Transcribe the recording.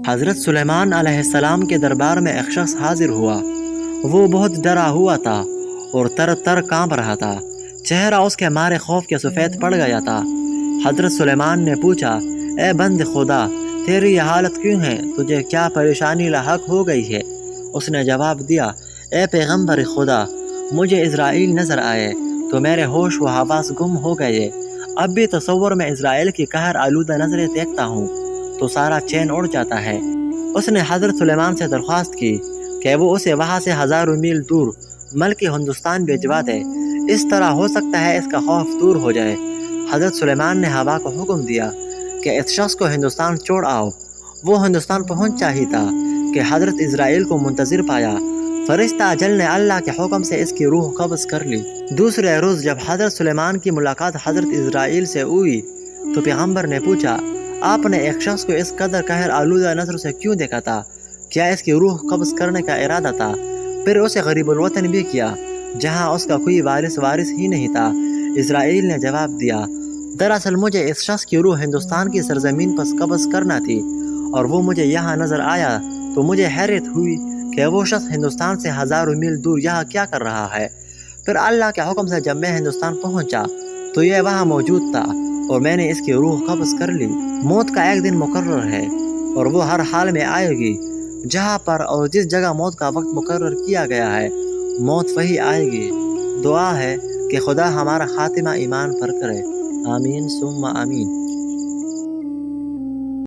حضرت سلیمان علیہ السلام کے دربار میں ایک شخص حاضر ہوا۔ وہ بہت ڈرا ہوا تھا اور تر تر کانپ رہا تھا۔ چہرہ اس کے مارے خوف کے سفید پڑ گیا تھا۔ حضرت سلیمان نے پوچھا، اے بند خدا، تیری یہ حالت کیوں ہے؟ تجھے کیا پریشانی لاحق ہو گئی ہے؟ اس نے جواب دیا، اے پیغمبر خدا، مجھے اسرائیل نظر آئے تو میرے ہوش و حواس گم ہو گئے۔ اب بھی تصور میں اسرائیل کی قہر آلودہ نظریں دیکھتا ہوں تو سارا چین اڑ جاتا ہے۔ اس نے حضرت سلیمان سے درخواست کی کہ وہ اسے وہاں سے ہزاروں میل دور ملک ہندوستان بھیجوا دے، اس طرح ہو سکتا ہے اس کا خوف دور ہو جائے۔ حضرت سلیمان نے ہوا کو حکم دیا کہ اس شخص کو ہندوستان چھوڑ آؤ۔ وہ ہندوستان پہنچا ہی تھا کہ حضرت اسرائیل کو منتظر پایا۔ فرشتہ اجل نے اللہ کے حکم سے اس کی روح قبض کر لی۔ دوسرے روز جب حضرت سلیمان کی ملاقات حضرت اسرائیل سے ہوئی تو پیغمبر نے پوچھا، آپ نے ایک شخص کو اس قدر قہر آلودہ نظر سے کیوں دیکھا تھا؟ کیا اس کی روح قبض کرنے کا ارادہ تھا؟ پھر اسے غریب الوطن بھی کیا جہاں اس کا کوئی وارث ہی نہیں تھا۔ اسرائیل نے جواب دیا، دراصل مجھے اس شخص کی روح ہندوستان کی سرزمین پر قبض کرنا تھی اور وہ مجھے یہاں نظر آیا تو مجھے حیرت ہوئی کہ وہ شخص ہندوستان سے ہزاروں میل دور یہاں کیا کر رہا ہے۔ پھر اللہ کے حکم سے جب میں ہندوستان پہنچا تو یہ وہاں موجود تھا اور میں نے اس کی روح قبض کر لی۔ موت کا ایک دن مقرر ہے اور وہ ہر حال میں آئے گی۔ جہاں پر اور جس جگہ موت کا وقت مقرر کیا گیا ہے موت وہی آئے گی۔ دعا ہے کہ خدا ہمارا خاتمہ ایمان پر کرے، آمین ثم آمین۔